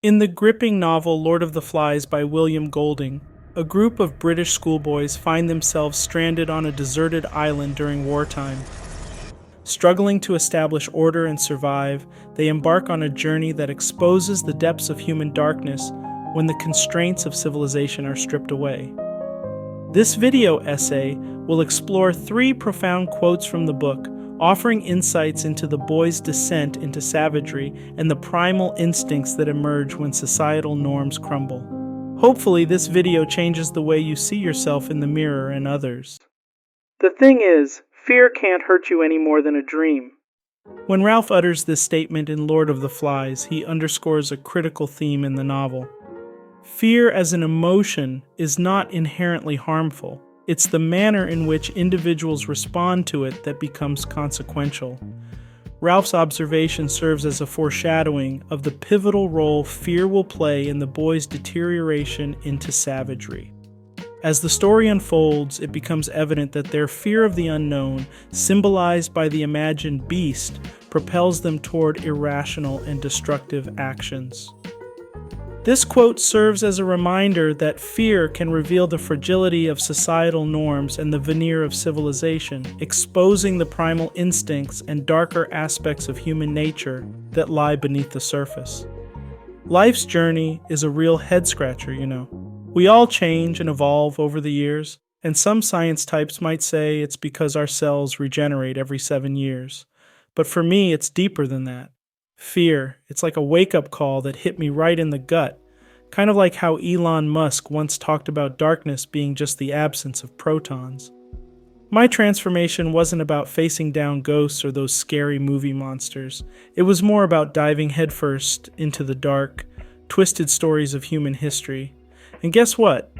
In the gripping novel Lord of the Flies by William Golding, a group of British schoolboys find themselves stranded on a deserted island during wartime. Struggling to establish order and survive, they embark on a journey that exposes the depths of human darkness when the constraints of civilization are stripped away. This video essay will explore 3 profound quotes from the book, offering insights into the boys' descent into savagery and the primal instincts that emerge when societal norms crumble. Hopefully, this video changes the way you see yourself in the mirror and others. The thing is, fear can't hurt you any more than a dream. When Ralph utters this statement in Lord of the Flies, he underscores a critical theme in the novel. Fear as an emotion is not inherently harmful. It's the manner in which individuals respond to it that becomes consequential. Ralph's observation serves as a foreshadowing of the pivotal role fear will play in the boys' deterioration into savagery. As the story unfolds, it becomes evident that their fear of the unknown, symbolized by the imagined beast, propels them toward irrational and destructive actions. This quote serves as a reminder that fear can reveal the fragility of societal norms and the veneer of civilization, exposing the primal instincts and darker aspects of human nature that lie beneath the surface. Life's journey is a real head-scratcher, you know. We all change and evolve over the years, and some science types might say it's because our cells regenerate every 7 years. But for me, it's deeper than that. Fear, it's like a wake-up call that hit me right in the gut, kind of like how Elon Musk once talked about darkness being just the absence of protons. My transformation wasn't about facing down ghosts or those scary movie monsters. It was more about diving headfirst into the dark, twisted stories of human history. And guess what?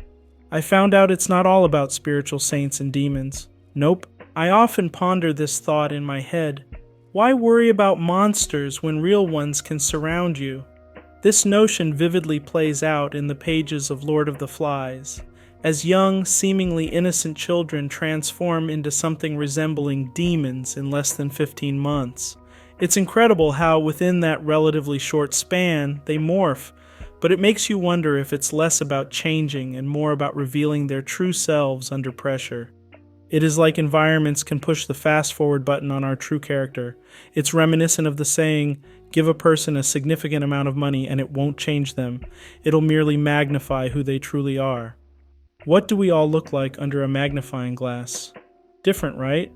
I found out it's not all about spiritual saints and demons. Nope. I often ponder this thought in my head. Why worry about monsters when real ones can surround you? This notion vividly plays out in the pages of Lord of the Flies, as young, seemingly innocent children transform into something resembling demons in less than 15 months. It's incredible how, within that relatively short span, they morph, but it makes you wonder if it's less about changing and more about revealing their true selves under pressure. It is like environments can push the fast-forward button on our true character. It's reminiscent of the saying, give a person a significant amount of money and it won't change them. It'll merely magnify who they truly are. What do we all look like under a magnifying glass? Different, right?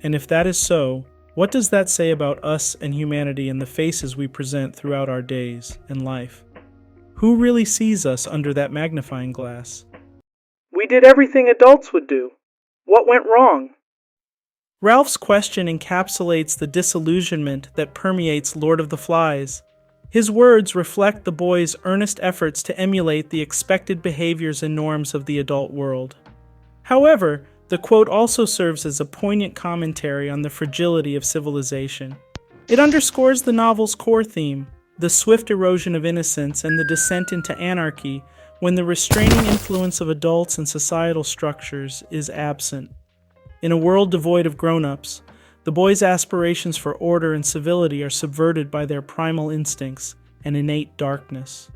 And if that is so, what does that say about us and humanity in the faces we present throughout our days and life? Who really sees us under that magnifying glass? We did everything adults would do. What went wrong? Ralph's question encapsulates the disillusionment that permeates Lord of the Flies. His words reflect the boys' earnest efforts to emulate the expected behaviors and norms of the adult world. However, the quote also serves as a poignant commentary on the fragility of civilization. It underscores the novel's core theme, the swift erosion of innocence and the descent into anarchy when the restraining influence of adults and societal structures is absent. In a world devoid of grown-ups, the boys' aspirations for order and civility are subverted by their primal instincts and innate darkness.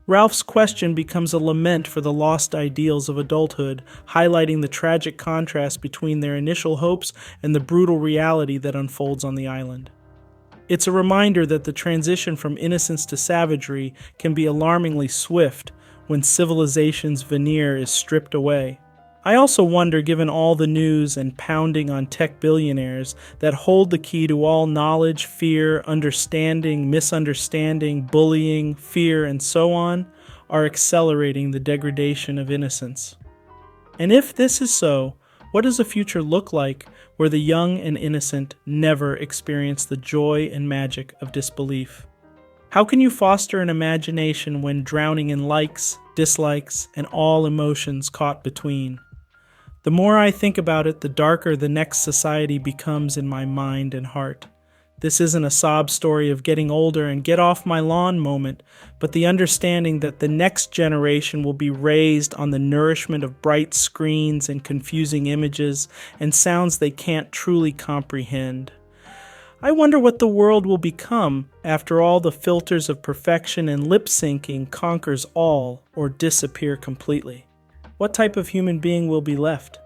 Ralph's question becomes a lament for the lost ideals of adulthood, highlighting the tragic contrast between their initial hopes and the brutal reality that unfolds on the island. It's a reminder that the transition from innocence to savagery can be alarmingly swift when civilization's veneer is stripped away. I also wonder, given all the news and pounding on tech billionaires that hold the key to all knowledge, fear, understanding, misunderstanding, bullying, fear, and so on, are accelerating the degradation of innocence. And if this is so, what does a future look like where the young and innocent never experience the joy and magic of disbelief? How can you foster an imagination when drowning in likes, dislikes, and all emotions caught between? The more I think about it, the darker the next society becomes in my mind and heart. This isn't a sob story of getting older and get off my lawn moment, but the understanding that the next generation will be raised on the nourishment of bright screens and confusing images and sounds they can't truly comprehend. I wonder what the world will become after all the filters of perfection and lip syncing conquers all or disappear completely. What type of human being will be left?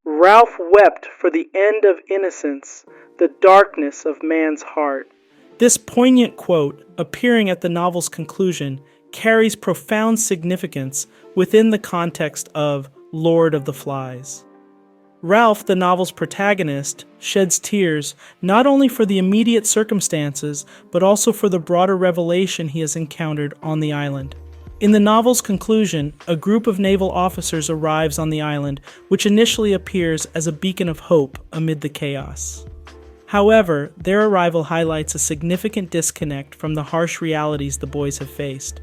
Ralph wept for the end of innocence, the darkness of man's heart. This poignant quote, appearing at the novel's conclusion, carries profound significance within the context of Lord of the Flies. Ralph, the novel's protagonist, sheds tears not only for the immediate circumstances, but also for the broader revelation he has encountered on the island. In the novel's conclusion, a group of naval officers arrives on the island, which initially appears as a beacon of hope amid the chaos. However, their arrival highlights a significant disconnect from the harsh realities the boys have faced.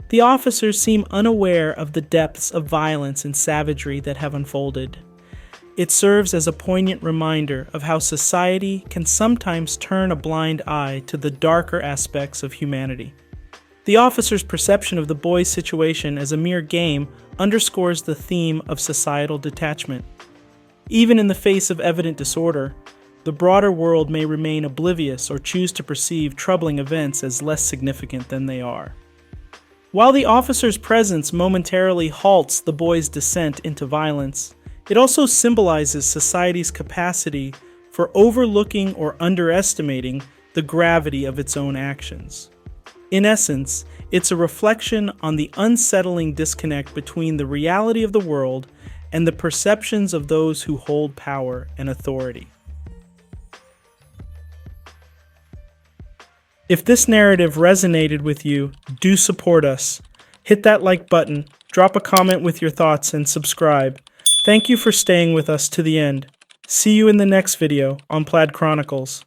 The officers seem unaware of the depths of violence and savagery that have unfolded. It serves as a poignant reminder of how society can sometimes turn a blind eye to the darker aspects of humanity. The officer's perception of the boys' situation as a mere game underscores the theme of societal detachment. Even in the face of evident disorder, the broader world may remain oblivious or choose to perceive troubling events as less significant than they are. While the officer's presence momentarily halts the boys' descent into violence, it also symbolizes society's capacity for overlooking or underestimating the gravity of its own actions. In essence, it's a reflection on the unsettling disconnect between the reality of the world and the perceptions of those who hold power and authority. If this narrative resonated with you, do support us. Hit that like button, drop a comment with your thoughts, and subscribe. Thank you for staying with us to the end. See you in the next video on Plaid Chronicles.